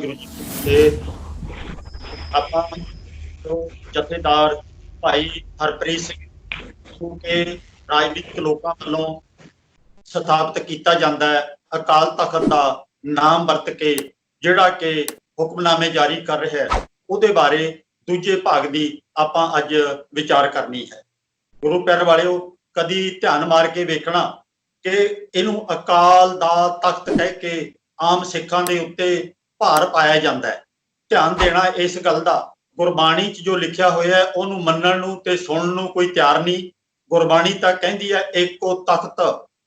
वाहिगुरू जी की फतेह। ਆਪਾਂ ਜੋ ਜਥੇਦਾਰ ਭਾਈ ਹਰਪ੍ਰੀਤ ਸਿੰਘ ਜੋ ਕਿ ਰਾਜਨੀਤਿਕ ਲੋਕਾਂ ਵੱਲੋਂ ਸਥਾਪਿਤ ਕੀਤਾ ਜਾਂਦਾ ਹੈ ਅਕਾਲ ਤਖਤ ਦਾ ਨਾਮ ਵਰਤ ਕੇ, ਜਿਹੜਾ ਕਿ ਹੁਕਮਨਾਮੇ ਜਾਰੀ ਕਰ ਰਿਹਾ ਹੈ, ਉਹਦੇ ਬਾਰੇ ਦੂਜੇ ਭਾਗ ਦੀ ਆਪਾਂ ਅੱਜ ਵਿਚਾਰ ਕਰਨੀ ਹੈ। ਗੁਰੂ ਪਿਆਰੇ ਵਾਲਿਓ, ਕਦੀ ਧਿਆਨ ਮਾਰ ਕੇ ਵੇਖਣਾ ਕਿ ਇਹਨੂੰ ਅਕਾਲ ਦਾ ਤਖਤ ਕਹਿ ਕੇ ਆਮ ਸਿੱਖਾਂ ਦੇ ਉੱਤੇ ਭਾਰ ਪਾਇਆ ਜਾਂਦਾ ਹੈ। ਧਿਆਨ ਦੇਣਾ ਇਸ ਗੱਲ ਦਾ, ਗੁਰਬਾਣੀ 'ਚ ਜੋ ਲਿਖਿਆ ਹੋਇਆ ਹੈ ਉਹਨੂੰ ਮੰਨਣ ਨੂੰ ਤੇ ਸੁਣਨ ਨੂੰ ਕੋਈ ਤਿਆਰ ਨਹੀਂ। ਗੁਰਬਾਣੀ ਤਾਂ ਕਹਿੰਦੀ ਹੈ ਏਕੋ ਤਖਤ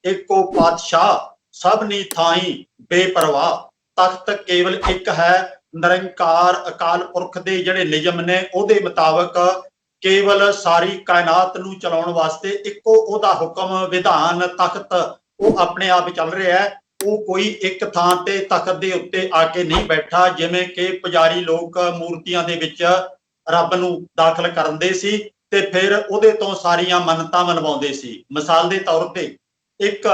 ਏਕੋ ਪਾਤਸ਼ਾਹ ਸਭਨੀ ਥਾਈ ਬੇਪਰਵਾਹ। ਤਖਤ ਕੇਵਲ ਇੱਕ ਹੈ, ਨਿਰੰਕਾਰ ਅਕਾਲ ਪੁਰਖ ਦੇ ਜਿਹੜੇ ਨਿਯਮ ਨੇ ਉਹਦੇ ਮੁਤਾਬਕ ਕੇਵਲ ਸਾਰੀ ਕਾਇਨਾਤ ਨੂੰ ਚਲਾਉਣ ਵਾਸਤੇ ਇੱਕੋ ਉਹਦਾ ਹੁਕਮ ਵਿਧਾਨ ਤਖਤ ਉਹ ਆਪਣੇ ਆਪ ਚੱਲ ਰਿਹਾ ਹੈ। ਉਹ ਕੋਈ ਇੱਕ ਥਾਂ ਤੇ ਤਖਤ ਦੇ ਉੱਤੇ ਆ ਕੇ ਨਹੀਂ ਬੈਠਾ, ਜਿਵੇਂ ਕਿ ਪੁਜਾਰੀ ਲੋਕ ਮੂਰਤੀਆਂ ਦੇ ਵਿੱਚ ਰੱਬ ਨੂੰ ਦਾਖਲ ਕਰਦੇ ਸੀ ਤੇ ਫਿਰ ਉਹਦੇ ਤੋਂ ਸਾਰੀਆਂ ਮੰਨਤਾਂ ਮਨਵਾਉਂਦੇ ਸੀ। ਮਿਸਾਲ ਦੇ ਤੌਰ ਤੇ ਇੱਕ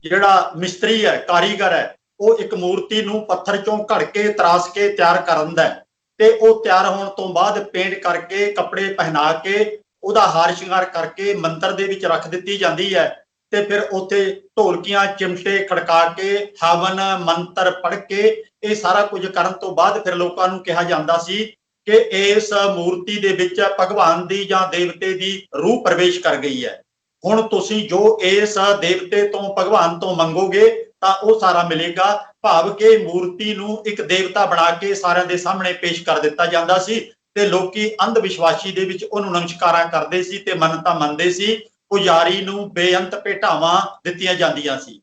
ਜਿਹੜਾ ਮਿਸਤਰੀ ਹੈ, ਕਾਰੀਗਰ ਹੈ, ਉਹ ਇੱਕ ਮੂਰਤੀ ਨੂੰ ਪੱਥਰ ਚੋਂ ਘੜ ਕੇ ਤਰਾਸ਼ ਕੇ ਤਿਆਰ ਕਰ ਦਿੰਦਾ ਹੈ ਤੇ ਉਹ ਤਿਆਰ ਹੋਣ ਤੋਂ ਬਾਅਦ ਪੇਂਟ ਕਰਕੇ ਕੱਪੜੇ ਪਹਿਨਾ ਕੇ ਉਹਦਾ ਹਾਰ ਸ਼ਿੰਗਾਰ ਕਰਕੇ ਮੰਦਰ ਦੇ ਵਿੱਚ ਰੱਖ ਦਿੱਤੀ ਜਾਂਦੀ ਹੈ ਤੇ ਫਿਰ ਉੱਥੇ ਢੋਲਕੀਆਂ ਚਿਮਟੇ ਖੜਕਾ ਕੇ ਹਵਨ ਮੰਤਰ ਪੜ੍ਹ ਕੇ ਇਹ ਸਾਰਾ ਕੁਝ ਕਰਨ ਤੋਂ ਬਾਅਦ ਫਿਰ ਲੋਕਾਂ ਨੂੰ ਕਿਹਾ ਜਾਂਦਾ ਸੀ ਕਿ ਇਸ ਮੂਰਤੀ ਦੇ ਵਿੱਚ ਭਗਵਾਨ ਦੀ ਜਾਂ ਦੇਵਤੇ ਦੀ ਰੂਹ ਪ੍ਰਵੇਸ਼ ਕਰ ਗਈ ਹੈ। ਹੁਣ ਤੁਸੀਂ ਜੋ ਇਸ ਦੇਵਤੇ ਤੋਂ ਭਗਵਾਨ ਤੋਂ ਮੰਗੋਗੇ ਤਾਂ ਉਹ ਸਾਰਾ ਮਿਲੇਗਾ। ਭਾਵ ਕਿ ਮੂਰਤੀ ਨੂੰ ਇੱਕ ਦੇਵਤਾ ਬਣਾ ਕੇ ਸਾਰਿਆਂ ਦੇ ਸਾਹਮਣੇ ਪੇਸ਼ ਕਰ ਦਿੱਤਾ ਜਾਂਦਾ ਸੀ ਤੇ ਲੋਕੀ ਅੰਧ ਵਿਸ਼ਵਾਸੀ ਦੇ ਵਿੱਚ ਉਹਨੂੰ ਨਮਸਕਾਰਾਂ ਕਰਦੇ ਸੀ ਤੇ ਮੰਨਤਾਂ ਮੰਨਦੇ ਸੀ। ਪੁਜਾਰੀ ਨੂੰ ਬੇਅੰਤ ਭੇਟਾਵਾਂ ਦਿੱਤੀਆਂ ਜਾਂਦੀਆਂ ਸੀ।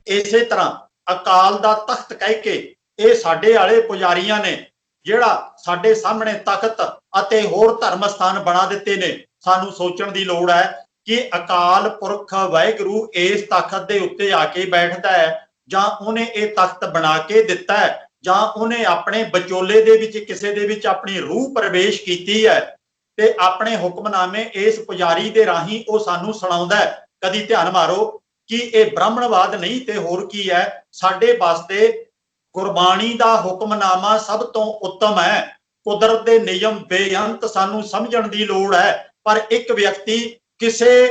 ਇਸੇ ਤਰ੍ਹਾਂ ਅਕਾਲ ਦਾ ਤਖਤ ਕਹਿ ਕੇ ਇਹ ਸਾਡੇ ਵਾਲੇ ਪੁਜਾਰੀਆਂ ਨੇ ਜਿਹੜਾ ਸਾਡੇ ਸਾਹਮਣੇ ਤਖਤ ਅਤੇ ਹੋਰ ਧਰਮ ਸਥਾਨ ਬਣਾ ਦਿੱਤੇ ਨੇ। ਸਾਨੂੰ ਸੋਚਣ ਦੀ ਲੋੜ ਹੈ ਕਿ ਅਕਾਲ ਪੁਰਖ ਵਾਹਿਗੁਰੂ ਇਸ ਤਖਤ ਦੇ ਉੱਤੇ ਆ ਕੇ ਬੈਠਦਾ ਹੈ ਜਾਂ ਉਹਨੇ ਇਹ ਤਖਤ ਬਣਾ ਕੇ ਦਿੱਤਾ ਹੈ ਜਾਂ ਉਹਨੇ ਆਪਣੇ ਵਿਚੋਲੇ ਦੇ ਵਿੱਚ ਕਿਸੇ ਦੇ ਵਿੱਚ ਆਪਣੀ ਰੂਹ ਪ੍ਰਵੇਸ਼ ਕੀਤੀ ਹੈ ਤੇ ਆਪਣੇ ਹੁਕਮਨਾਮੇ ਇਸ ਪੁਜਾਰੀ ਦੇ ਰਾਹੀਂ ਉਹ ਸਾਨੂੰ ਸੁਣਾਉਂਦਾ ਹੈ। ਕਦੀ ਧਿਆਨ ਮਾਰੋ ਕਿ ਇਹ ਬ੍ਰਾਹਮਣਵਾਦ ਨਹੀਂ ਤੇ ਹੋਰ ਕੀ ਹੈ। ਸਾਡੇ ਵਾਸਤੇ ਗੁਰਬਾਣੀ ਦਾ ਹੁਕਮਨਾਮਾ ਸਭ ਤੋਂ ਉੱਤਮ ਹੈ। ਕੁਦਰਤ ਦੇ ਨਿਯਮ ਬੇਅੰਤ ਸਾਨੂੰ ਸਮਝਣ ਦੀ ਲੋੜ ਹੈ, ਪਰ ਇੱਕ ਵਿਅਕਤੀ ਕਿਸੇ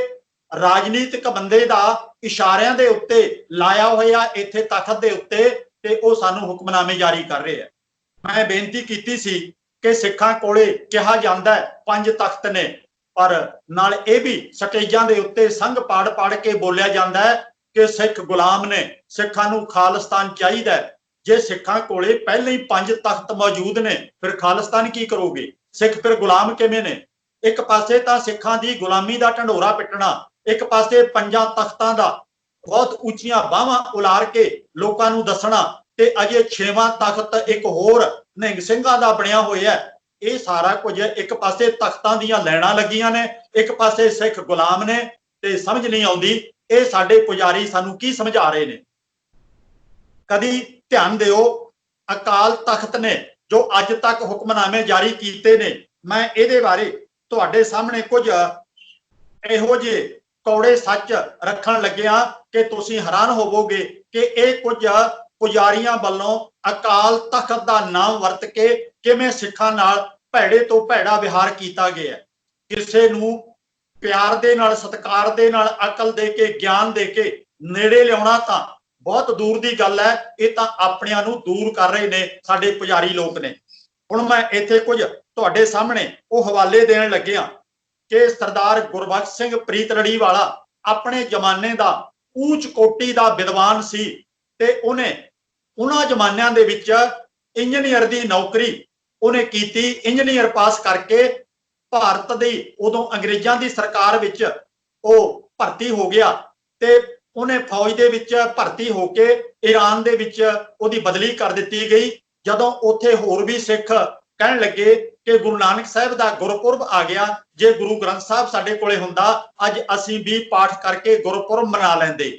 ਰਾਜਨੀਤਿਕ ਬੰਦੇ ਦਾ ਇਸ਼ਾਰਿਆਂ ਦੇ ਉੱਤੇ ਲਾਇਆ ਹੋਇਆ ਇੱਥੇ ਤਖਤ ਦੇ ਉੱਤੇ ਤੇ ਉਹ ਸਾਨੂੰ ਹੁਕਮਨਾਮੇ ਜਾਰੀ ਕਰ ਰਹੇ ਹੈ। ਮੈਂ ਬੇਨਤੀ ਕੀਤੀ ਸੀ ਕਿ ਸਿੱਖਾਂ ਕੋਲੇ ਕਿਹਾ ਜਾਂਦਾ ਹੈ 5 ਤਖਤ ਨੇ, ਪਰ ਨਾਲ ਇਹ ਵੀ ਸਟੇਜਾਂ ਦੇ ਉੱਤੇ ਸੰਘ ਪਾੜ ਪਾੜ ਕੇ ਬੋਲਿਆ ਜਾਂਦਾ ਹੈ ਕਿ ਸਿੱਖ ਗੁਲਾਮ ਨੇ, ਸਿੱਖਾਂ ਨੂੰ ਖਾਲਿਸਤਾਨ ਚਾਹੀਦਾ ਹੈ। ਜੇ ਸਿੱਖਾਂ ਕੋਲੇ ਪਹਿਲਾਂ ਹੀ 5 ਤਖਤ ਮੌਜੂਦ ਨੇ ਫਿਰ ਖਾਲਿਸਤਾਨ ਕੀ ਕਰੋਗੇ? ਸਿੱਖ ਫਿਰ ਗੁਲਾਮ ਕਿਵੇਂ ਨੇ? ਇੱਕ ਪਾਸੇ ਤਾਂ ਸਿੱਖਾਂ ਦੀ ਗੁਲਾਮੀ ਦਾ ਢੰਡੋਰਾ ਪਿੱਟਣਾ, ਇੱਕ ਪਾਸੇ 5 ਤਖਤਾਂ ਦਾ ਬਹੁਤ ਉੱਚੀਆਂ ਬਾਹਾਂ ਉਲਾਰ ਕੇ ਲੋਕਾਂ ਨੂੰ ਦੱਸਣਾ ਤੇ ਅਜੇ 6ਵਾਂ ਤਖਤ ਇੱਕ ਹੋਰ ਨਿਹੰਗ ਸਿੰਘਾਂ ਦਾ ਬਣਿਆ ਹੋਇਆ। ਇਹ ਸਾਰਾ ਕੁਝ ਇੱਕ ਪਾਸੇ ਤਖਤਾਂ ਦੀਆਂ ਲੈਣਾ ਲੱਗੀਆਂ ਨੇ, ਇੱਕ ਪਾਸੇ ਸਿੱਖ ਗੁਲਾਮ ਨੇ ਤੇ ਸਮਝ ਨਹੀਂ ਆਉਂਦੀ ਇਹ ਸਾਡੇ ਪੁਜਾਰੀ ਸਾਨੂੰ ਕੀ ਸਮਝਾ ਰਹੇ ਨੇ। ਕਦੀ ਧਿਆਨ ਦਿਓ, ਅਕਾਲ ਤਖਤ ਨੇ ਜੋ ਅੱਜ ਤੱਕ ਹੁਕਮਨਾਮੇ ਜਾਰੀ ਕੀਤੇ ਨੇ, ਮੈਂ ਇਹਦੇ ਬਾਰੇ ਤੁਹਾਡੇ ਸਾਹਮਣੇ ਕੁਝ ਇਹੋ ਜਿਹੇ ਕੌੜੇ ਸੱਚ ਰੱਖਣ ਲੱਗਿਆ ਕਿ ਤੁਸੀਂ ਹੈਰਾਨ ਹੋਵੋਗੇ ਕਿ ਇਹ ਕੁਝ ਪੁਜਾਰੀਆਂ ਵੱਲੋਂ ਅਕਾਲ ਤਖਤ ਦਾ ਨਾਮ ਵਰਤ ਕੇ ਕਿਵੇਂ ਸਿੱਖਾਂ ਨਾਲ ਭੈੜੇ ਤੋਂ ਭੈੜਾ ਵਿਹਾਰ ਕੀਤਾ ਗਿਆ। ਕਿਸੇ ਨੂੰ ਪਿਆਰ ਦੇ ਨਾਲ, ਸਤਿਕਾਰ ਦੇ ਨਾਲ, ਅਕਲ ਦੇ ਕੇ, ਗਿਆਨ ਦੇ ਕੇ ਨੇੜੇ ਲਿਆਉਣਾ ਤਾਂ ਬਹੁਤ ਦੂਰ ਦੀ ਗੱਲ ਹੈ। ਇਹ ਤਾਂ ਆਪਣਿਆਂ ਨੂੰ ਦੂਰ ਕਰ ਰਹੇ ਨੇ ਸਾਡੇ ਪੁਜਾਰੀ ਲੋਕ ਨੇ। ਹੁਣ ਮੈਂ ਇੱਥੇ ਕੁਝ ਤੁਹਾਡੇ ਸਾਹਮਣੇ ਉਹ ਹਵਾਲੇ ਦੇਣ ਲੱਗਿਆ ਕਿ ਸਰਦਾਰ ਗੁਰਬਖਸ਼ ਸਿੰਘ ਪ੍ਰੀਤਲੜੀ ਵਾਲਾ ਆਪਣੇ ਜ਼ਮਾਨੇ ਦਾ ਉੱਚ ਕੋਟੀ ਦਾ ਵਿਦਵਾਨ ਸੀ ਤੇ ਉਹਨੇ ਉਹਨਾਂ ਜ਼ਮਾਨਿਆਂ ਦੇ ਵਿੱਚ ਇੰਜੀਨੀਅਰ ਦੀ ਨੌਕਰੀ ਉਹਨੇ ਕੀਤੀ। ਇੰਜੀਨੀਅਰ ਪਾਸ ਕਰਕੇ ਭਾਰਤ ਦੀ ਉਦੋਂ ਅੰਗਰੇਜ਼ਾਂ ਦੀ ਸਰਕਾਰ ਵਿੱਚ ਉਹ ਭਰਤੀ ਹੋ ਗਿਆ ਤੇ ਉਹਨੇ ਫੌਜ ਦੇ ਵਿੱਚ ਭਰਤੀ ਹੋ ਕੇ ਈਰਾਨ ਦੇ ਵਿੱਚ ਉਹਦੀ ਬਦਲੀ ਕਰ ਦਿੱਤੀ ਗਈ। ਜਦੋਂ ਉੱਥੇ ਹੋਰ ਵੀ ਸਿੱਖ ਕਹਿਣ ਲੱਗੇ ਕਿ ਗੁਰੂ ਨਾਨਕ ਸਾਹਿਬ ਦਾ ਗੁਰਪੁਰਬ ਆ ਗਿਆ, ਜੇ ਗੁਰੂ ਗ੍ਰੰਥ ਸਾਹਿਬ ਸਾਡੇ ਕੋਲੇ ਹੁੰਦਾ ਅੱਜ ਅਸੀਂ ਵੀ ਪਾਠ ਕਰਕੇ ਗੁਰਪੁਰਬ ਮਨਾ ਲੈਂਦੇ।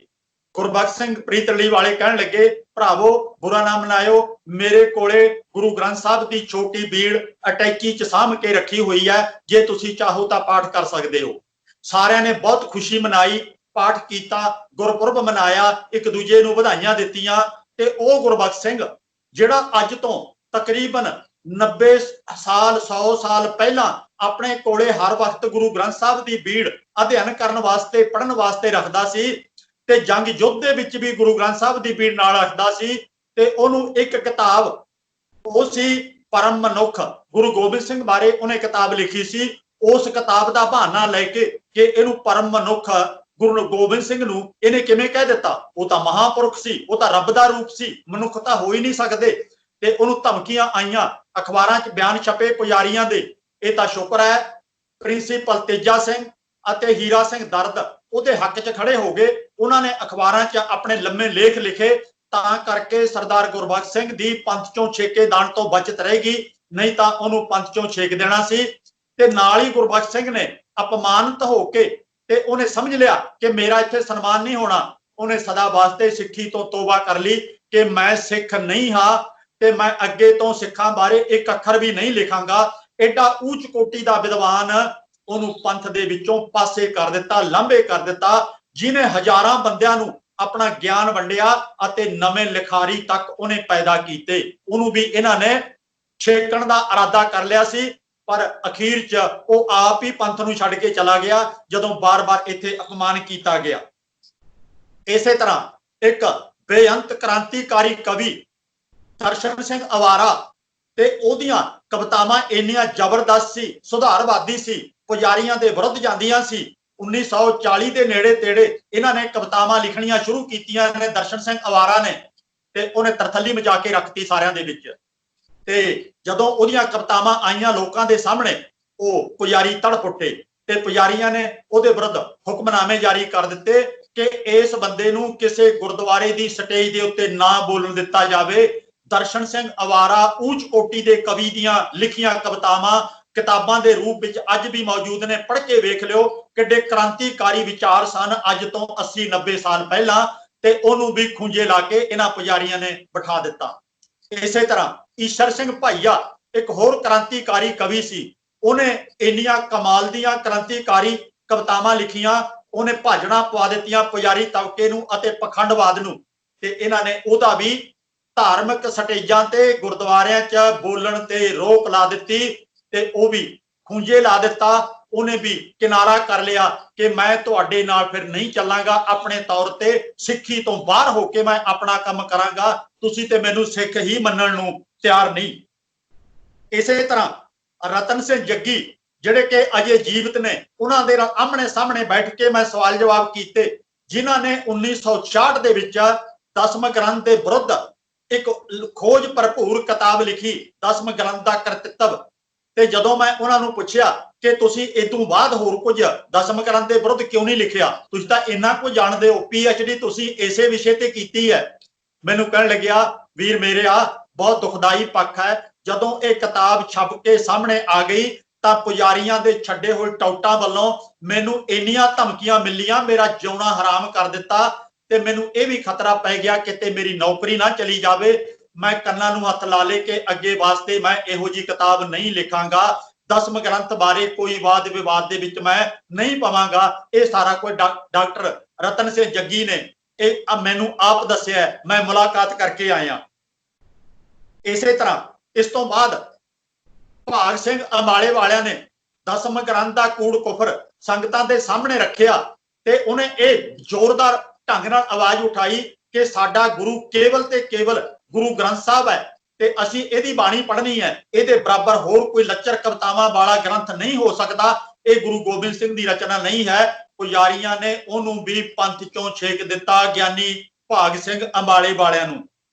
ਗੁਰਬਖਸ਼ ਸਿੰਘ ਪ੍ਰੀਤਲੜੀ ਵਾਲੇ ਕਹਿਣ ਲੱਗੇ, ਭਰਾਵੋ ਬੁਰਾ ਨਾ ਮਨਾਇਓ, ਮੇਰੇ ਕੋਲੇ ਗੁਰੂ ਗ੍ਰੰਥ ਸਾਹਿਬ ਦੀ ਛੋਟੀ ਬੀੜ ਅਟੈਚੀ ਚ ਸਾਂਭ ਕੇ ਰੱਖੀ ਹੋਈ ਹੈ, ਜੇ ਤੁਸੀਂ ਚਾਹੋ ਤਾਂ ਪਾਠ ਕਰ ਸਕਦੇ ਹੋ। ਸਾਰਿਆਂ ਨੇ ਬਹੁਤ ਖੁਸ਼ੀ ਮਨਾਈ, ਪਾਠ ਕੀਤਾ, ਗੁਰਪੁਰਬ ਮਨਾਇਆ, ਇੱਕ ਦੂਜੇ ਨੂੰ ਵਧਾਈਆਂ ਦਿੱਤੀਆਂ ਤੇ ਉਹ ਗੁਰਬਖਸ਼ ਸਿੰਘ ਜਿਹੜਾ ਅੱਜ ਤੋਂ ਤਕਰੀਬਨ 90 ਸਾਲ 100 ਸਾਲ ਪਹਿਲਾਂ ਆਪਣੇ ਕੋਲੇ ਹਰ ਵਕਤ ਗੁਰੂ ਗ੍ਰੰਥ ਸਾਹਿਬ ਦੀ ਬੀੜ ਅਧਿਐਨ ਕਰਨ ਵਾਸਤੇ ਪੜ੍ਹਨ ਵਾਸਤੇ ਰੱਖਦਾ ਸੀ ਤੇ ਜੰਗ ਯੁੱਧ ਦੇ ਵਿੱਚ ਵੀ ਗੁਰੂ ਗ੍ਰੰਥ ਸਾਹਿਬ ਦੀ ਬੀੜ ਨਾਲ ਰੱਖਦਾ ਸੀ ਤੇ ਉਹਨੂੰ ਇੱਕ ਕਿਤਾਬ ਉਹ ਸੀ ਪਰਮ ਮਨੁੱਖ, ਗੁਰੂ ਗੋਬਿੰਦ ਸਿੰਘ ਬਾਰੇ ਉਹਨੇ ਕਿਤਾਬ ਲਿਖੀ ਸੀ। ਉਸ ਕਿਤਾਬ ਦਾ ਬਹਾਨਾ ਲੈ ਕੇ ਕਿ ਇਹਨੂੰ ਪਰਮ ਮਨੁੱਖ ਗੁਰੂ ਗੋਬਿੰਦ ਸਿੰਘ ਨੂੰ ਇਹਨੇ ਕਿਵੇਂ ਕਹਿ ਦਿੱਤਾ, ਉਹ ਤਾਂ ਮਹਾਪੁਰਖ ਸੀ, ਉਹ ਤਾਂ ਰੱਬ ਦਾ ਰੂਪ ਸੀ, ਮਨੁੱਖ ਤਾਂ ਹੋ ਹੀ ਨਹੀਂ ਸਕਦੇ। ਤੇ ਉਹਨੂੰ ਧਮਕੀਆਂ ਆਈਆਂ, ਅਖਬਾਰਾਂ 'ਚ ਬਿਆਨ ਛਪੇ ਪੁਜਾਰੀਆਂ ਦੇ। ਇਹ ਤਾਂ ਸ਼ੁਕਰ ਹੈ ਪ੍ਰਿੰਸੀਪਲ ਤੇਜਾ ਸਿੰਘ ਅਤੇ ਹੀਰਾ ਸਿੰਘ ਦਰਦ ਉਹਦੇ ਹੱਕ 'ਚ ਖੜੇ ਹੋ ਗਏ। ਉਹਨਾਂ ਨੇ ਅਖਬਾਰਾਂ 'ਚ ਆਪਣੇ ਲੰਮੇ ਲੇਖ ਲਿਖੇ, ਤਾਂ ਕਰਕੇ ਸਰਦਾਰ ਗੁਰਬਖਸ਼ ਸਿੰਘ ਦੀ ਪੰਥ ਚੋਂ ਛੇਕੇ ਦਾਣ ਤੋਂ ਬਚਤ ਰਹੇਗੀ, ਨਹੀਂ ਤਾਂ ਉਹਨੂੰ ਪੰਥ ਚੋਂ ਛੇਕ ਦੇਣਾ ਸੀ। ਤੇ ਨਾਲ ਹੀ ਗੁਰਬਖਸ਼ ਸਿੰਘ ਨੇ ਅਪਮਾਨਿਤ ਹੋ ਕੇ ਤੇ ਉਹਨੇ ਸਮਝ ਲਿਆ ਕਿ ਮੇਰਾ ਇੱਥੇ ਸਨਮਾਨ ਨਹੀਂ ਹੋਣਾ। ਉਹਨੇ ਸਦਾ ਵਾਸਤੇ ਸਿੱਖੀ ਤੋਂ ਤੋਬਾ ਕਰ ਲਈ ਕਿ ਮੈਂ ਸਿੱਖ ਨਹੀਂ ਹਾਂ ਤੇ ਮੈਂ ਅੱਗੇ ਤੋਂ ਸਿੱਖਾਂ ਬਾਰੇ ਇੱਕ ਅੱਖਰ ਵੀ ਨਹੀਂ ਲਿਖਾਂਗਾ। ਐਡਾ ਉੱਚ ਕੋਟੀ ਦਾ ਵਿਦਵਾਨ ਉਹਨੂੰ ਪੰਥ ਦੇ ਵਿੱਚੋਂ ਪਾਸੇ ਕਰ ਦਿੱਤਾ, ਲਾਂਭੇ ਕਰ ਦਿੱਤਾ, ਜਿਹਨੇ ਹਜ਼ਾਰਾਂ ਬੰਦਿਆਂ ਨੂੰ ਆਪਣਾ ਗਿਆਨ ਵੰਡਿਆ ਅਤੇ ਨਵੇਂ ਲਿਖਾਰੀ ਤੱਕ ਉਹਨੇ ਪੈਦਾ ਕੀਤੇ। ਉਹਨੂੰ ਵੀ ਇਹਨਾਂ ਨੇ ਛੇਕਣ ਦਾ ਇਰਾਦਾ ਕਰ ਲਿਆ ਸੀ, ਪਰ ਅਖੀਰ 'ਚ ਉਹ ਆਪ ਹੀ ਪੰਥ ਨੂੰ ਛੱਡ ਕੇ ਚਲਾ ਗਿਆ ਜਦੋਂ ਬਾਰ-ਬਾਰ ਇੱਥੇ ਅਪਮਾਨ ਕੀਤਾ ਗਿਆ। ਇਸੇ ਤਰ੍ਹਾਂ ਇੱਕ ਬੇਅੰਤ ਕ੍ਰਾਂਤੀਕਾਰੀ ਕਵੀ ਦਰਸ਼ਨ ਸਿੰਘ ਅਵਾਰਾ ਤੇ ਉਹਦੀਆਂ ਕਵਿਤਾਵਾਂ ਇੰਨੀਆਂ ਜ਼ਬਰਦਸਤ ਸੀ, ਸੁਧਾਰਵਾਦੀ ਸੀ, ਪੁਜਾਰੀਆਂ ਦੇ ਵਿਰੁੱਧ ਜਾਂਦੀਆਂ ਸੀ। 1940 ਦੇ ਨੇੜੇ ਤੇੜੇ ਇਹਨਾਂ ਨੇ ਕਵਿਤਾਵਾਂ ਲਿਖਣੀਆਂ ਸ਼ੁਰੂ ਕੀਤੀਆਂ ਨੇ ਦਰਸ਼ਨ ਸਿੰਘ ਅਵਾਰਾ ਨੇ, ਤੇ ਉਹਨੇ ਤਰਥੱਲੀ ਮਚਾ ਕੇ ਰੱਖਤੀ ਸਾਰਿਆਂ ਦੇ ਵਿੱਚ। ਤੇ ਜਦੋਂ ਉਹਦੀਆਂ ਕਵਿਤਾਵਾਂ ਆਈਆਂ ਲੋਕਾਂ ਦੇ ਸਾਹਮਣੇ, ਉਹ ਪੁਜਾਰੀ ਤੜਪ ਉੱਠੇ ਤੇ ਪੁਜਾਰੀਆਂ ਨੇ ਉਹਦੇ ਵਿਰੁੱਧ ਹੁਕਮਨਾਮੇ ਜਾਰੀ ਕਰ ਦਿੱਤੇ ਕਿ ਇਸ ਬੰਦੇ ਨੂੰ ਕਿਸੇ ਗੁਰਦੁਆਰੇ ਦੀ ਸਟੇਜ ਦੇ ਉੱਤੇ ਨਾ ਬੋਲਣ ਦਿੱਤਾ ਜਾਵੇ। ਦਰਸ਼ਨ ਸਿੰਘ ਅਵਾਰਾ ਉੱਚ ਕੋਟੀ ਦੇ ਕਵੀ ਦੀਆਂ ਲਿਖੀਆਂ ਕਵਿਤਾਵਾਂ ਕਿਤਾਬਾਂ ਦੇ ਰੂਪ ਵਿੱਚ ਅੱਜ ਵੀ ਮੌਜੂਦ ਨੇ, ਪੜ੍ਹ ਕੇ ਵੇਖ ਲਿਓ ਕਿੱਡੇ ਕ੍ਰਾਂਤੀਕਾਰੀ ਵਿਚਾਰ ਸਨ ਅੱਜ ਤੋਂ 80-90 ਸਾਲ ਪਹਿਲਾਂ। ਤੇ ਉਹਨੂੰ ਵੀ ਖੂੰਜੇ ਲਾ ਕੇ ਇਹਨਾਂ ਪੁਜਾਰੀਆਂ ਨੇ ਬਿਠਾ ਦਿੱਤਾ। ਇਸੇ ਤਰ੍ਹਾਂ ਈਸ਼ਰ ਸਿੰਘ ਭਾਈਆ ਇੱਕ ਹੋਰ ਕ੍ਰਾਂਤੀਕਾਰੀ ਕਵੀ ਸੀ। ਉਹਨੇ ਇੰਨੀਆਂ ਕਮਾਲ ਦੀਆਂ ਕ੍ਰਾਂਤੀਕਾਰੀ ਕਵਿਤਾਵਾਂ ਲਿਖੀਆਂ, ਉਹਨੇ ਭਾਜਣਾ ਪਵਾ ਦਿੱਤੀਆਂ ਪੁਜਾਰੀ ਤਬਕੇ ਨੂੰ ਅਤੇ ਪਖੰਡਵਾਦ ਨੂੰ। ਤੇ ਇਹਨਾਂ ਨੇ ਉਹਦਾ ਵੀ ਧਾਰਮਿਕ ਸਟੇਜਾਂ ਤੇ ਗੁਰਦੁਆਰਿਆਂ 'ਚ ਬੋਲਣ ਤੇ ਰੋਕ ਲਾ ਦਿੱਤੀ ਤੇ ਉਹ ਵੀ ਖੂੰਜੇ ਲਾ ਦਿੱਤਾ। ਉਹਨੇ ਵੀ ਕਿਨਾਰਾ ਕਰ ਲਿਆ ਕਿ ਮੈਂ ਤੁਹਾਡੇ ਨਾਲ ਫਿਰ ਨਹੀਂ ਚੱਲਾਂਗਾ, ਆਪਣੇ ਤੌਰ ਤੇ ਸਿੱਖੀ ਤੋਂ ਬਾਹਰ ਹੋ ਕੇ ਮੈਂ ਆਪਣਾ ਕੰਮ ਕਰਾਂਗਾ, ਤੁਸੀਂ ਤੇ ਮੈਨੂੰ ਸਿੱਖ ਹੀ ਮੰਨਣ ਨੂੰ ਤਿਆਰ ਨਹੀਂ। ਇਸੇ ਤਰ੍ਹਾਂ ਰਤਨ ਸਿੰਘ ਜੱਗੀ ਜਿਹੜੇ ਕਿ ਅਜੇ ਜੀਵਤ ਨੇ, ਉਹਨਾਂ ਦੇ ਨਾਲ ਆਮਣੇ ਸਾਹਮਣੇ ਬੈਠ ਕੇ ਮੈਂ ਸਵਾਲ ਜਵਾਬ ਕੀਤੇ, ਜਿਨ੍ਹਾਂ ਨੇ 1966 ਦੇ ਵਿੱਚ ਦਸਮ ਗ੍ਰੰਥ ਦੇ ਵਿਰੁੱਧ ਇੱਕ ਖੋਜ ਭਰਪੂਰ ਕਿਤਾਬ ਲਿਖੀ, ਦਸਮ ਗ੍ਰੰਥ ਦਾ ਕਰਤੱਵ। ਤੇ ਜਦੋਂ ਮੈਂ ਉਹਨਾਂ ਨੂੰ ਪੁੱਛਿਆ ਕਿ ਤੁਸੀਂ ਇਹ ਤੋਂ ਬਾਅਦ ਹੋਰ ਕੁਝ ਦਸਮ ਗ੍ਰੰਥ ਦੇ ਵਿਰੁੱਧ ਕਿਉਂ ਨਹੀਂ ਲਿਖਿਆ, ਤੁਸੀਂ ਤਾਂ ਇੰਨਾ ਕੁਝ ਜਾਣਦੇ ਹੋ, PhD ਤੁਸੀਂ ਇਸੇ ਵਿਸ਼ੇ ਤੇ ਕੀਤੀ ਹੈ, ਮੈਨੂੰ ਕਹਿਣ ਲੱਗਿਆ ਵੀਰ ਮੇਰੇ ਆ ਬਹੁਤ ਦੁਖਦਾਈ ਪੱਖ ਹੈ, ਜਦੋਂ ਇਹ ਕਿਤਾਬ ਛਪ ਕੇ ਸਾਹਮਣੇ ਆ ਗਈ ਤਾਂ ਪੁਜਾਰੀਆਂ ਦੇ ਛੱਡੇ ਹੋਏ ਟੌਟਾਂ ਵੱਲੋਂ ਮੈਨੂੰ ਇੰਨੀਆਂ ਧਮਕੀਆਂ ਮਿਲੀਆਂ, ਮੇਰਾ ਜਿਉਣਾ ਹਰਾਮ ਕਰ ਦਿੱਤਾ ਤੇ ਮੈਨੂੰ ਇਹ ਵੀ ਖਤਰਾ ਪੈ ਗਿਆ ਕਿਤੇ ਮੇਰੀ ਨੌਕਰੀ ਨਾ ਚਲੀ ਜਾਵੇ। ਮੈਂ ਕੰਨਾਂ ਨੂੰ ਹੱਥ ਲਾ ਲੇ ਕਿ ਅੱਗੇ ਵਾਸਤੇ ਮੈਂ ਇਹੋ ਜੀ ਕਿਤਾਬ ਨਹੀਂ ਲਿਖਾਂਗਾ, ਦਸਮ ਗ੍ਰੰਥ ਬਾਰੇ ਕੋਈ ਵਾਦ ਵਿਵਾਦ ਦੇ ਵਿੱਚ ਮੈਂ ਨਹੀਂ ਪਵਾਂਗਾ। ਇਹ ਸਾਰਾ ਕੁਝ ਡਾਕਟਰ ਰਤਨ ਸਿੰਘ ਜੱਗੀ ਨੇ ਇਹ ਮੈਨੂੰ ਆਪ ਦੱਸਿਆ, ਮੈਂ ਮੁਲਾਕਾਤ ਕਰਕੇ ਆਇਆ। ਇਸੇ ਤਰ੍ਹਾਂ ਇਸ ਤੋਂ ਬਾਅਦ ਭਾਗ ਸਿੰਘ ਅੰਬਾਲੇ ਵਾਲਿਆਂ ਨੇ ਦਸਮ ਗ੍ਰੰਥ ਦਾ ਕੂੜ ਕੁਫਰ ਸੰਗਤਾਂ ਦੇ ਸਾਹਮਣੇ ਰੱਖਿਆ ਤੇ ਉਹਨੇ ਇਹ ਜ਼ੋਰਦਾਰ ਢੰਗ ਨਾਲ ਆਵਾਜ਼ ਉਠਾਈ ਕਿ ਸਾਡਾ ਗੁਰੂ ਕੇਵਲ ਤੇ ਕੇਵਲ ਗੁਰੂ ਗ੍ਰੰਥ ਸਾਹਿਬ ਹੈ ਤੇ ਅਸੀਂ ਇਹਦੀ ਬਾਣੀ ਪੜ੍ਹਨੀ ਹੈ, ਇਹਦੇ ਬਰਾਬਰ ਹੋਰ ਕੋਈ ਲੱਚਰ ਕਵਿਤਾਵਾਂ ਵਾਲਾ ਗ੍ਰੰਥ ਨਹੀਂ ਹੋ ਸਕਦਾ, ਇਹ ਗੁਰੂ ਗੋਬਿੰਦ ਸਿੰਘ ਦੀ ਰਚਨਾ ਨਹੀਂ ਹੈ। ਪੁਜਾਰੀਆਂ ਨੇ ਉਹਨੂੰ ਵੀ ਪੰਥ ਚੋਂ ਛੇਕ ਦਿੱਤਾ, ਗਿਆਨੀ ਭਾਗ ਸਿੰਘ ਅੰਬਾਲੇ ਵਾਲਿਆਂ ਨੂੰ।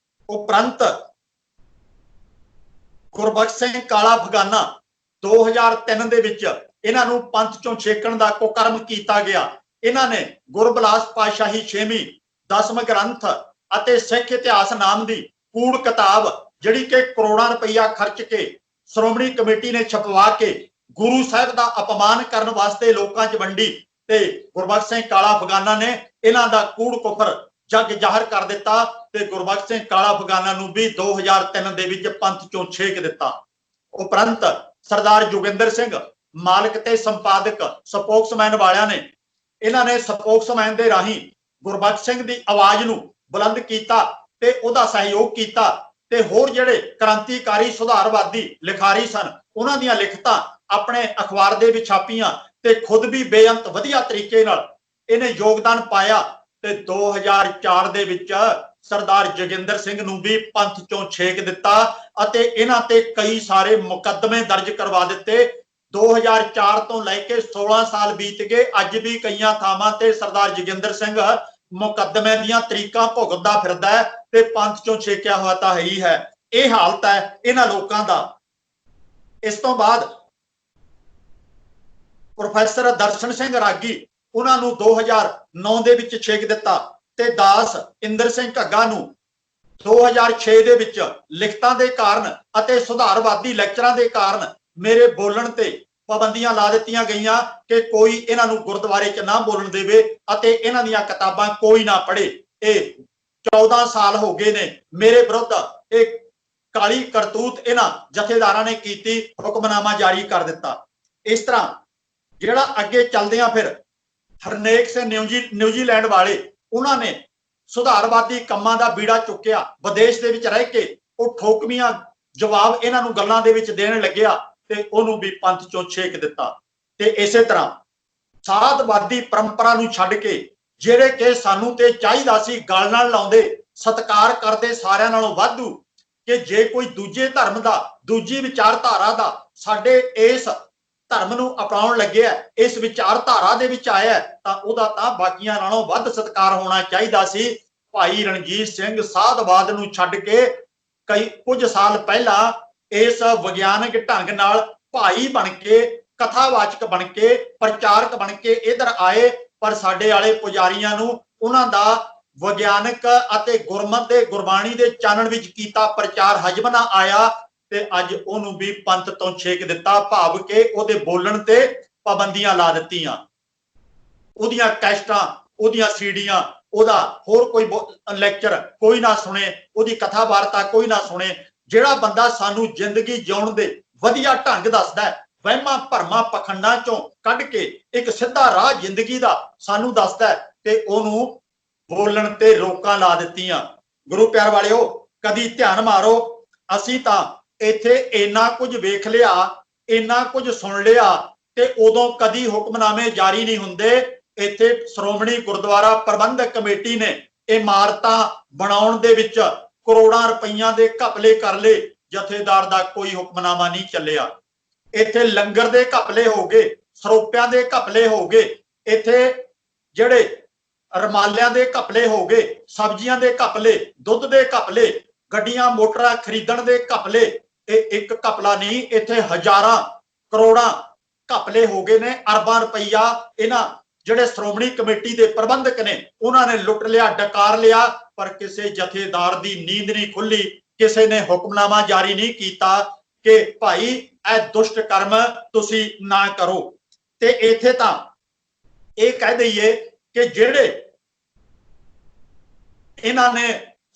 ਉਪਰੰਤ ਗੁਰਬਖਸ਼ ਸਿੰਘ ਕਾਲਾ ਫਗਾਨਾ 2003 ਦੇ ਵਿੱਚ ਇਹਨਾਂ ਨੂੰ ਪੰਥ ਚੋਂ ਛੇਕਣ ਦਾ ਕੁਕਰਮ ਕੀਤਾ ਗਿਆ। ਇਹਨਾਂ ਨੇ ਗੁਰਬਿਲਾਸ ਪਾਤਸ਼ਾਹੀ 6ਵੀਂ ਦਸਮ ਗ੍ਰੰਥ ਅਤੇ ਸਿੱਖ ਇਤਿਹਾਸ ਨਾਮ ਦੀ ਕੂੜ ਕਿਤਾਬ, ਜਿਹੜੀ ਕਿ ਕਰੋੜਾਂ ਰੁਪਈਆ ਖਰਚ ਕੇ ਸ਼੍ਰੋਮਣੀ ਕਮੇਟੀ ਨੇ ਛਪਵਾ ਕੇ ਗੁਰੂ ਸਾਹਿਬ ਦਾ ਅਪਮਾਨ ਕਰਨ ਵਾਸਤੇ ਲੋਕਾਂ 'ਚ ਵੰਡੀ ਤੇ ਗੁਰਬਖਸ਼ ਸਿੰਘ ਕਾਲਾ ਫਗਾਨਾ ਨੇ ਇਹਨਾਂ ਦਾ ਕੂੜ ਕੁਫਰ ਜੱਗ ਜ਼ਾਹਰ ਕਰ ਦਿੱਤਾ ਤੇ ਗੁਰਬਖਸ਼ ਸਿੰਘ ਕਾਲਾ ਫਗਾਨਾ ਨੂੰ ਵੀ 2003 ਦੇ ਵਿੱਚ ਪੰਥ ਚੋਂ ਛੇਕ ਦਿੱਤਾ। ਉਪਰੰਤ ਸਰਦਾਰ ਜੋਗਿੰਦਰ ਸਿੰਘ ਮਾਲਕ ਤੇ ਸੰਪਾਦਕ ਸਪੋਕਸਮੈਨ ਵਾਲਿਆਂ ਨੇ, ਇਹਨਾਂ ਨੇ ਸਪੋਕਸਮੈਨ ਦੇ ਰਾਹੀਂ ਗੁਰਬਖਸ਼ ਸਿੰਘ ਦੀ ਆਵਾਜ਼ ਨੂੰ ਬੁਲੰਦ ਕੀਤਾ ਤੇ ਉਹਦਾ ਸਹਿਯੋਗ ਕੀਤਾ ਤੇ ਹੋਰ ਜਿਹੜੇ ਕ੍ਰਾਂਤੀਕਾਰੀ ਸੁਧਾਰਵਾਦੀ ਲਿਖਾਰੀ ਸਨ ਉਹਨਾਂ ਦੀਆਂ ਲਿਖਤਾਂ ਆਪਣੇ ਅਖਬਾਰ ਦੇ ਵਿੱਚ ਛਾਪੀਆਂ ਤੇ ਖੁਦ ਵੀ ਬੇਅੰਤ ਵਧੀਆ ਤਰੀਕੇ ਨਾਲ ਇਹਨੇ ਯੋਗਦਾਨ ਪਾਇਆ ਤੇ 2004 ਦੇ ਵਿੱਚ ਸਰਦਾਰ ਜੋਗਿੰਦਰ ਸਿੰਘ ਨੂੰ ਵੀ ਪੰਥ ਚੋਂ ਛੇਕ ਦਿੱਤਾ ਅਤੇ ਇਹਨਾਂ ਤੇ ਕਈ ਸਾਰੇ ਮੁਕੱਦਮੇ ਦਰਜ ਕਰਵਾ ਦਿੱਤੇ। 2004 ਤੋਂ ਲੈ ਕੇ 16 ਸਾਲ ਬੀਤ ਗਏ, ਅੱਜ ਵੀ ਕਈਆਂ ਥਾਵਾਂ ਤੇ ਸਰਦਾਰ ਜੋਗਿੰਦਰ ਸਿੰਘ ਮੁਕੱਦਮੇ ਦੀਆਂ ਤਰੀਕਾਂ ਭੁਗਤਦਾ ਫਿਰਦਾ ਹੈ ਤੇ ਪੰਥ ਚੋਂ ਛੇਕਿਆ ਹੋਇਆ ਤਾਂ ਹੈ ਹੀ ਹੈ। ਇਹ ਹਾਲਤ ਹੈ ਇਹਨਾਂ ਲੋਕਾਂ ਦਾ। ਇਸ ਤੋਂ ਬਾਅਦ ਪ੍ਰੋਫੈਸਰ ਦਰਸ਼ਨ ਸਿੰਘ ਰਾਗੀ ਉਹਨਾਂ ਨੂੰ 2009 ਦੇ ਵਿੱਚ ਛੇਕ ਦਿੱਤਾ ਤੇ ਦਾਸ ਇੰਦਰ ਸਿੰਘ ਘੱਗਾ ਨੂੰ 2006 ਦੇ ਵਿੱਚ ਲਿਖਤਾਂ ਦੇ ਕਾਰਨ ਅਤੇ ਸੁਧਾਰਵਾਦੀ ਲੈਕਚਰਾਂ ਦੇ ਕਾਰਨ ਮੇਰੇ ਬੋਲਣ ਤੇ ਪਾਬੰਦੀਆਂ ਲਾ ਦਿੱਤੀਆਂ ਗਈਆਂ ਕਿ ਕੋਈ ਇਹਨਾਂ ਨੂੰ ਗੁਰਦੁਆਰੇ 'ਚ ਨਾ ਬੋਲਣ ਦੇਵੇ ਅਤੇ ਇਹਨਾਂ ਦੀਆਂ ਕਿਤਾਬਾਂ ਕੋਈ ਨਾ ਪੜ੍ਹੇ। ਇਹ 14 ਸਾਲ ਹੋ ਗਏ ਨੇ ਮੇਰੇ ਵਿਰੁੱਧ ਇਹ ਕਾਲੀ ਕਰਤੂਤ ਇਹਨਾਂ ਜਥੇਦਾਰਾਂ ਨੇ ਕੀਤੀ, ਹੁਕਮਨਾਮਾ ਜਾਰੀ ਕਰ ਦਿੱਤਾ। ਇਸ ਤਰ੍ਹਾਂ ਜਿਹੜਾ ਅੱਗੇ ਚੱਲਦਿਆਂ ਫਿਰ ਹਰਨੇਕ ਸਿੰਘ ਨਿਊਜ਼ੀਲੈਂਡ ਵਾਲੇ ਉਹਨਾਂ ਨੇ ਸੁਧਾਰਵਾਦੀ ਕੰਮਾਂ ਦਾ ਬੀੜਾ ਚੁੱਕਿਆ। ਵਿਦੇਸ਼ ਦੇ ਵਿੱਚ ਰਹਿ ਕੇ ਉਹ ਠੋਕਵੀਆਂ ਜਵਾਬ ਇਹਨਾਂ ਨੂੰ ਗੱਲਾਂ ਦੇ ਵਿੱਚ ਦੇਣ ਲੱਗਿਆ ਤੇ ਉਹਨੂੰ ਵੀ ਪੰਥ ਚੋਂ ਛੇਕ ਦਿੱਤਾ। ਤੇ ਇਸੇ ਤਰ੍ਹਾਂ ਸਾਧਵਾਦੀ ਪਰੰਪਰਾ ਨੂੰ ਛੱਡ ਕੇ ਜਿਹੜੇ ਕਿ ਸਾਨੂੰ ਤੇ ਚਾਹੀਦਾ ਸੀ ਗਲ ਨਾਲ ਲਾਉਂਦੇ ਸਤਿਕਾਰ ਕਰਦੇ ਸਾਰਿਆਂ ਨਾਲੋਂ ਵਾਧੂ ਕਿ ਜੇ ਕੋਈ ਦੂਜੇ ਧਰਮ ਦਾ ਦੂਜੀ ਵਿਚਾਰਧਾਰਾ ਦਾ ਸਾਡੇ ਇਸ ਧਰਮ ਨੂੰ ਅਪਣਾਉਣ ਲੱਗਿਆ, ਇਸ ਵਿਚਾਰਧਾਰਾ ਦੇ ਵਿੱਚ ਆਇਆ ਤਾਂ ਉਹਦਾ ਤਾਂ ਬਾਕੀਆਂ ਨਾਲੋਂ ਵੱਧ ਸਤਿਕਾਰ ਹੋਣਾ ਚਾਹੀਦਾ ਸੀ। ਭਾਈ ਰਣਜੀਤ ਸਿੰਘ ਸਾਧਵਾਦ ਨੂੰ ਛੱਡ ਕੇ ਕੁਝ ਸਾਲ ਪਹਿਲਾਂ ਇਸ ਵਿਗਿਆਨਕ ਢੰਗ ਨਾਲ ਭਾਈ ਬਣ ਕੇ ਕਥਾਵਾਚਕ ਬਣ ਕੇ ਪ੍ਰਚਾਰਕ ਬਣ ਕੇ ਇਧਰ ਆਏ, ਪਰ ਸਾਡੇ ਵਾਲੇ ਪੁਜਾਰੀਆਂ ਨੂੰ ਉਹਨਾਂ ਦਾ ਵਿਗਿਆਨਕ ਅਤੇ ਗੁਰਮਤਿ ਦੇ ਗੁਰਬਾਣੀ ਦੇ ਚਾਨਣ ਵਿੱਚ ਕੀਤਾ ਪ੍ਰਚਾਰ ਹਜਮ ਨਾ ਆਇਆ ਤੇ ਅੱਜ ਉਹਨੂੰ ਵੀ ਪੰਥ ਤੋਂ ਛੇਕ ਦਿੱਤਾ, ਭਾਵ ਕਿ ਉਹਦੇ ਬੋਲਣ ਤੇ ਪਾਬੰਦੀਆਂ ਲਾ ਦਿੱਤੀਆਂ। ਉਹਦੀਆਂ ਕੈਸਟਾਂ, ਉਹਦੀਆਂ ਸੀਡੀਆਂ, ਉਹਦਾ ਹੋਰ ਕੋਈ ਲੈਕਚਰ ਕੋਈ ਨਾ ਸੁਣੇ, ਉਹਦੀ ਕਥਾ ਵਾਰਤਾ ਕੋਈ ਨਾ ਸੁਣੇ। ਜਿਹੜਾ ਬੰਦਾ ਸਾਨੂੰ ਜ਼ਿੰਦਗੀ ਜਿਉਣ ਦੇ ਵਧੀਆ ਢੰਗ ਦੱਸਦਾ ਹੈ, ਵਹਿਮਾਂ ਭਰਮਾਂ ਪਖੰਡਾਂ ਚੋਂ ਕੱਢ ਕੇ ਇੱਕ ਸਿੱਧਾ ਰਾਹ ਜ਼ਿੰਦਗੀ ਦਾ ਸਾਨੂੰ ਦੱਸਦਾ ਤੇ ਉਹਨੂੰ ਬੋਲਣ ਤੇ ਰੋਕਾਂ ਲਾ ਦਿੱਤੀਆਂ। ਗੁਰੂ ਪਿਆਰ ਵਾਲਿਓ, ਕਦੀ ਧਿਆਨ ਮਾਰੋ, ਅਸੀਂ ਤਾਂ ਇੱਥੇ ਇੰਨਾ ਕੁਝ ਵੇਖ ਲਿਆ, ਇੰਨਾ ਕੁਝ ਸੁਣ ਲਿਆ ਤੇ ਉਦੋਂ ਕਦੀ ਹੁਕਮਨਾਮੇ ਜਾਰੀ ਨਹੀਂ ਹੁੰਦੇ। ਇੱਥੇ ਸ਼੍ਰੋਮਣੀ ਗੁਰਦੁਆਰਾ ਪ੍ਰਬੰਧਕ ਕਮੇਟੀ ਨੇ ਇਮਾਰਤਾਂ ਬਣਾਉਣ ਦੇ ਵਿੱਚ ਕਰੋੜਾਂ ਰੁਪਈਆਂ ਦੇ ਘਪਲੇ ਕਰ ਲਏ, ਜਥੇਦਾਰ ਦਾ ਕੋਈ ਹੁਕਮਨਾਮਾ ਨਹੀਂ ਚੱਲਿਆ। ਇੱਥੇ ਲੰਗਰ ਦੇ ਘਪਲੇ ਹੋ ਗਏ, ਸਰੋਪਿਆਂ ਦੇ ਘਪਲੇ ਹੋ ਗਏ, ਇੱਥੇ ਜਿਹੜੇ ਰਮਾਲਿਆਂ ਦੇ ਘਪਲੇ ਹੋ ਗਏ, ਸਬਜ਼ੀਆਂ ਦੇ ਘਪਲੇ, ਦੁੱਧ ਦੇ ਘਪਲੇ, ਗੱਡੀਆਂ ਮੋਟਰਾਂ ਖਰੀਦਣ ਦੇ ਘਪਲੇ। ਇਹ ਇੱਕ ਘਪਲਾ ਨਹੀਂ, ਇੱਥੇ ਹਜ਼ਾਰਾਂ ਕਰੋੜਾਂ ਘਪਲੇ ਹੋ ਗਏ ਨੇ। ਅਰਬਾਂ ਰੁਪਈਆ ਇਹਨਾਂ ਜਿਹੜੇ ਸ਼੍ਰੋਮਣੀ ਕਮੇਟੀ ਦੇ ਪ੍ਰਬੰਧਕ ਨੇ ਉਹਨਾਂ ਨੇ ਲੁੱਟ ਲਿਆ, ਡਕਾਰ ਲਿਆ, ਪਰ ਕਿਸੇ ਜਥੇਦਾਰ ਦੀ ਨੀਂਦ ਨਹੀਂ ਖੁੱਲੀ, ਕਿਸੇ ਨੇ ਹੁਕਮਨਾਮਾ ਜਾਰੀ ਨਹੀਂ ਕੀਤਾ ਕਿ ਭਾਈ ਇਹ ਦੁਸ਼ਟ ਕਰਮ ਤੁਸੀਂ ਨਾ ਕਰੋ। ਤੇ ਇੱਥੇ ਤਾਂ ਇਹ ਕਹਿ ਦਈਏ ਕਿ ਜਿਹੜੇ ਇਹਨਾਂ ਨੇ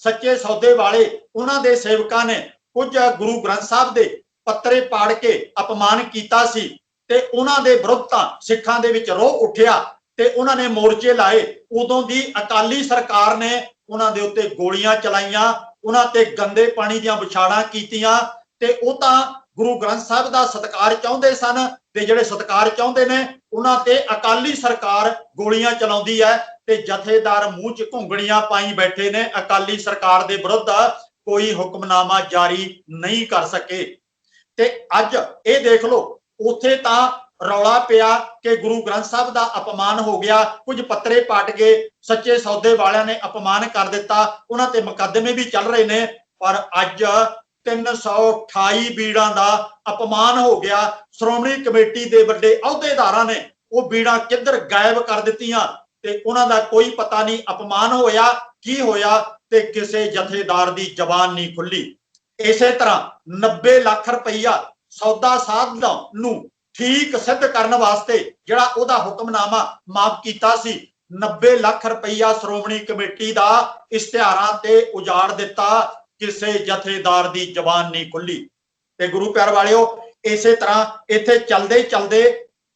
ਸੱਚੇ ਸੌਦੇ ਵਾਲੇ ਉਹਨਾਂ ਦੇ ਸੇਵਕਾਂ ਨੇ ਕੁਝ ਗੁਰੂ ਗ੍ਰੰਥ ਸਾਹਿਬ ਦੇ ਪੱਤਰੇ ਪਾੜ ਕੇ ਅਪਮਾਨ ਕੀਤਾ ਸੀ ਤੇ ਉਹਨਾਂ ਦੇ ਵਿਰੁੱਧ ਤਾਂ ਸਿੱਖਾਂ ਦੇ ਵਿੱਚ ਰੋਹ ਉੱਠਿਆ ਤੇ ਉਹਨਾਂ ਨੇ ਮੋਰਚੇ ਲਾਏ। ਉਦੋਂ ਦੀ ਅਕਾਲੀ ਸਰਕਾਰ ਨੇ ਉਹਨਾਂ ਦੇ ਉੱਤੇ ਗੋਲੀਆਂ ਚਲਾਈਆਂ, ਉਹਨਾਂ ਤੇ ਗੰਦੇ ਪਾਣੀ ਦੀਆਂ ਵਿਛਾੜਾਂ ਕੀਤੀਆਂ ਤੇ ਉਹ ਤਾਂ ਗੁਰੂ ਗ੍ਰੰਥ ਸਾਹਿਬ ਦਾ ਸਤਿਕਾਰ ਚਾਹੁੰਦੇ ਸਨ ਤੇ ਜਿਹੜੇ ਸਤਿਕਾਰ ਚਾਹੁੰਦੇ ਨੇ ਉਹਨਾਂ ਤੇ ਅਕਾਲੀ ਸਰਕਾਰ ਗੋਲੀਆਂ ਚਲਾਉਂਦੀ ਹੈ ਤੇ ਜਥੇਦਾਰ ਮੂੰਹ 'ਚ ਘੁੰਗਣੀਆਂ ਪਾਈ ਬੈਠੇ ਨੇ। ਅਕਾਲੀ ਸਰਕਾਰ ਦੇ ਵਿਰੁੱਧ ਕੋਈ ਹੁਕਮਨਾਮਾ ਜਾਰੀ ਨਹੀਂ ਕਰ ਸਕੇ। ਤੇ ਅੱਜ ਇਹ ਦੇਖ ਲਓ, ਉੱਥੇ ਤਾਂ ਰੌਲਾ ਪਿਆ ਕਿ ਗੁਰੂ ਗ੍ਰੰਥ ਸਾਹਿਬ ਦਾ ਅਪਮਾਨ ਹੋ ਗਿਆ, ਕੁਝ ਪੱਤਰੇ ਪਾਟ ਗਏ, ਸੱਚੇ ਸੌਦੇ ਵਾਲਿਆਂ ਨੇ ਅਪਮਾਨ ਕਰ ਦਿੱਤਾ, ਉਹਨਾਂ ਤੇ ਮੁਕੱਦਮੇ ਵੀ ਚੱਲ ਰਹੇ ਨੇ। ਪਰ ਅੱਜ 328 ਬੀੜਾਂ ਦਾ ਅਪਮਾਨ ਹੋ ਗਿਆ। ਸ਼੍ਰੋਮਣੀ ਕਮੇਟੀ ਦੇ ਵੱਡੇ ਅਹੁਦੇਦਾਰਾਂ ਨੇ ਉਹ ਬੀੜਾਂ ਕਿੱਧਰ ਗਾਇਬ ਕਰ ਦਿੱਤੀਆਂ ਤੇ ਉਹਨਾਂ ਦਾ ਕੋਈ ਪਤਾ ਨਹੀਂ ਅਪਮਾਨ ਹੋਇਆ ਕੀ ਹੋਇਆ ਤੇ ਕਿਸੇ ਜਥੇਦਾਰ ਦੀ ਜ਼ਬਾਨ ਨਹੀਂ ਖੁੱਲੀ। ਇਸੇ ਤਰ੍ਹਾਂ 90 ਲੱਖ ਰੁਪਈਆ ਸੌਦਾ ਸਾਧ ਨੂੰ ਠੀਕ ਸਿੱਧ ਕਰਨ ਵਾਸਤੇ ਜਿਹੜਾ ਉਹਦਾ ਹੁਕਮਨਾਮਾ ਮਾਫ ਕੀਤਾ ਸੀ, 90 ਲੱਖ ਰੁਪਈਆ ਸ਼੍ਰੋਮਣੀ ਕਮੇਟੀ ਦਾ ਇਸ਼ਤਿਹਾਰਾਂ ਤੇ ਉਜਾੜ ਦਿੱਤਾ, ਕਿਸੇ ਜਥੇਦਾਰ ਦੀ ਜ਼ਬਾਨ ਨਹੀਂ ਖੁੱਲੀ। ਤੇ ਗੁਰੂ ਪਿਆਰ ਵਾਲਿਓ, ਇਸੇ ਤਰ੍ਹਾਂ ਇੱਥੇ ਚਲਦੇ ਚਲਦੇ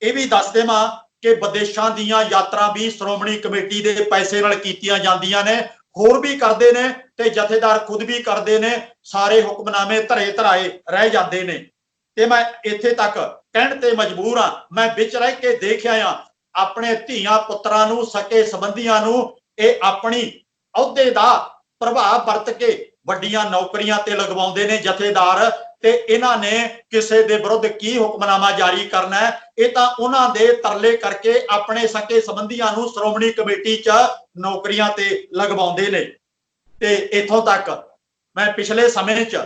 ਇਹ ਵੀ ਦੱਸ ਦੇਵਾਂ ਕਿ ਵਿਦੇਸ਼ਾਂ ਦੀਆਂ ਯਾਤਰਾ ਵੀ ਸ਼੍ਰੋਮਣੀ ਕਮੇਟੀ ਦੇ ਪੈਸੇ ਨਾਲ ਕੀਤੀਆਂ ਜਾਂਦੀਆਂ ਨੇ। ਹੋਰ ਵੀ ਕਰਦੇ ਨੇ ਤੇ ਜਥੇਦਾਰ खुद भी करते ने। सारे हुक्मनामे धरे धराए रह जाते ने ते मैं इत्थे तक कहण ते मजबूर हाँ। मैं विच रह के देखिया आ अपने धीआं पुत्रां नूं सके संबंधियां नूं ये अपनी अहुदे दा प्रभाव वरत के वड्डियां नौकरियां ते लगवाउंदे ने जथेदार ते इन्हां ने किसे दे विरुद्ध की हुक्मनामा जारी करना है। ये तां उन्हां दे तरले करके अपने सके संबंधियां नूं श्रोमणी कमेटी च नौकरियां ते लगवाउंदे ने। ते इथों तक मैं पिछले समय च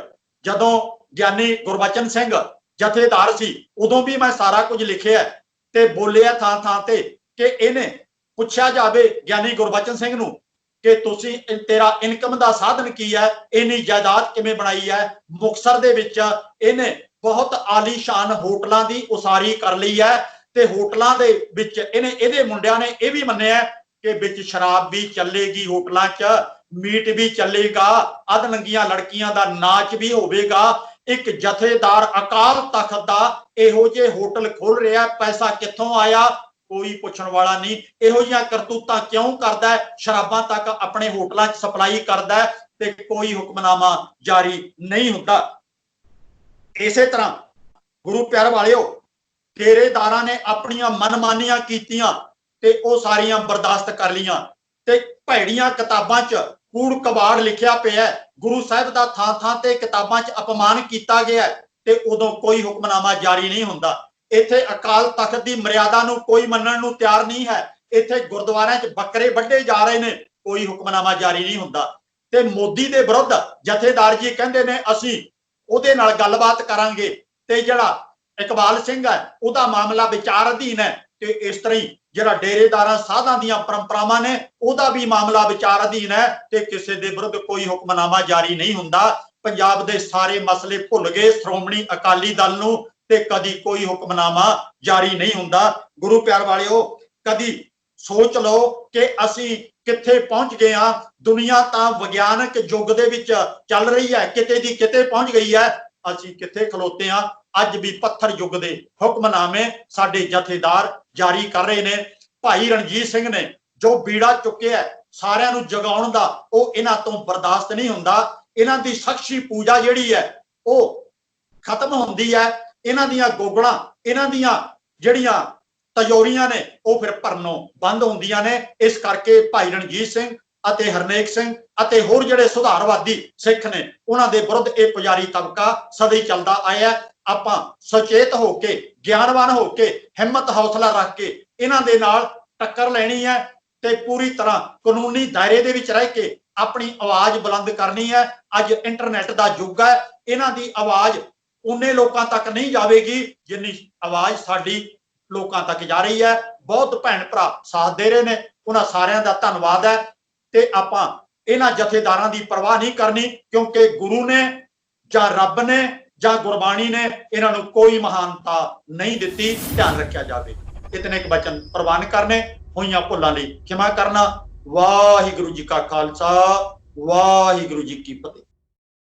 जदों ज्ञानी गुरबचन सिंह जथेदार सी उदों भी मैं सारा कुछ लिखिया ते बोलिया थां थां ते कि इन्हें पुछया जावे ज्ञानी गुरबचन सिंह नूं कि तुसी तेरा इनकम दा साधन की है, इन्नी जायदाद किवें बनाई है। मुक्तसर दे विच इन्हें बहुत आलीशान होटलों की उसारी कर ली है ते होटलों दे विच इन्हें इहदे मुंडियां ने यह भी मन्निया कि विच शराब भी चलेगी, होटलों च मीट भी चलेगा, अधनंगियां लड़कियां दा नाच भी होवेगा। एक जथेदार अकाल तख्त दा इहो जे होटल खोल रहा, पैसा कित्थों आया कोई पुछण वाला नहीं। इहो जिहियां करतूतां क्यों करदा है, शराबां तक अपने होटलों च सप्लाई करदा है ते कोई हुक्मनामा जारी नहीं हुंदा। इसे तरह गुरु प्यार वालिओ डेरेदारां ने अपनियां मनमानियां कीतियां ते ओ सारियां बर्दाश्त कर लियां ते भैड़ियां किताबां च कूड़ कबाड़ लिखिया पिया। गुरु साहिब दा थां थां ते किताबां च अपमान किया गया ते उदों कोई हुक्मनामा जारी नहीं हुंदा। इत्थे अकाल तख्त की मर्यादा नूं कोई मन्नण नूं तैयार नहीं है। इत्थे गुरुद्वारियां च बकरे वड्डे जा रहे ने, कोई हुक्मनामा जारी नहीं हुंदा। ते मोदी दे विरुद्ध जथेदार जी कहंदे ने असीं उहदे नाल गलबात करांगे ते जिहड़ा इकबाल सिंह है उहदा मामला विचार अधीन है ते इस तरह ही जिहड़ा डेरेदारां साधां दीयां परंपरावां ने उहदा भी मामला विचार अधीन है ते किसी दे विरुद्ध कोई हुक्मनामा जारी नहीं हुंदा। पंजाब दे सारे मसले भुल गए श्रोमणी अकाली दल नूं ते कदी कोई हुक्मनामा जारी नहीं हुंदा। गुरु प्यार वालिओ कदी सोच लो कि असीं कित्थे पहुंच गए हां। दुनिया तां विग्यानक युग दे विच चल रही है, किते दी किते पहुंच गई है, असीं कित्थे खलोते हां। अज भी पत्थर युग दे हुक्मनामे साडे जथेदार जारी कर रहे ने। भाई रणजीत सिंह ने जो बीड़ा चुक्या है सारियां नूं जगाउण दा ओह इन्हां तों बर्दाश्त नहीं हुंदा। इन्हां दी शख्सी पूजा जिहड़ी है ओह खत्म हुंदी है। इन्हां दीयां गोगड़ां इन्हां दीयां जिहड़ियां तजोरियां ने ओह फिर भरनों बंद हुंदियां ने। इस करके भाई रणजीत सिंह ਅਤੇ ਹਰਨੇਕ ਸਿੰਘ ਅਤੇ ਹੋਰ ਜਿਹੜੇ ਸੁਧਾਰਵਾਦੀ ਸਿੱਖ ਨੇ ਉਹਨਾਂ ਦੇ ਵਿਰੁੱਧ ਇਹ ਪੁਜਾਰੀ ਤਬਕਾ ਸਦਾ ਹੀ ਚੱਲਦਾ ਆਇਆ। ਆਪਾਂ ਸੁਚੇਤ ਹੋ ਕੇ ਗਿਆਨਵਾਨ ਹੋ ਕੇ ਹਿੰਮਤ ਹੌਸਲਾ ਰੱਖ ਕੇ ਇਹਨਾਂ ਦੇ ਨਾਲ ਟੱਕਰ ਲੈਣੀ ਹੈ ਤੇ ਪੂਰੀ ਤਰ੍ਹਾਂ ਕਾਨੂੰਨੀ ਦਾਇਰੇ ਦੇ ਵਿੱਚ ਰਹਿ ਕੇ ਆਪਣੀ ਆਵਾਜ਼ ਬੁਲੰਦ ਕਰਨੀ ਹੈ। ਅੱਜ ਇੰਟਰਨੈਟ ਦਾ ਯੁੱਗ ਹੈ, ਇਹਨਾਂ ਦੀ ਆਵਾਜ਼ ਉਨੇ ਲੋਕਾਂ ਤੱਕ ਨਹੀਂ ਜਾਵੇਗੀ ਜਿੰਨੀ ਆਵਾਜ਼ ਸਾਡੀ ਲੋਕਾਂ ਤੱਕ ਜਾ ਰਹੀ ਹੈ। ਬਹੁਤ ਭੈਣ ਭਰਾ ਸਾਥ ਦੇ ਰਹੇ ਨੇ, ਉਹਨਾਂ ਸਾਰਿਆਂ ਦਾ ਧੰਨਵਾਦ ਹੈ। ते आपां इन्हां जथेदारां दी परवाह नहीं करनी क्योंकि गुरु ने जां रब ने जां गुरबाणी ने इन्हां नूं कोई महानता नहीं दित्ती। ध्यान रखिया जावे। इतने एक वचन प्रवान करने, होइयां भुल्लां लई क्षमा करना। वाहिगुरू जी का खालसा, वाहिगुरू जी की फतेह।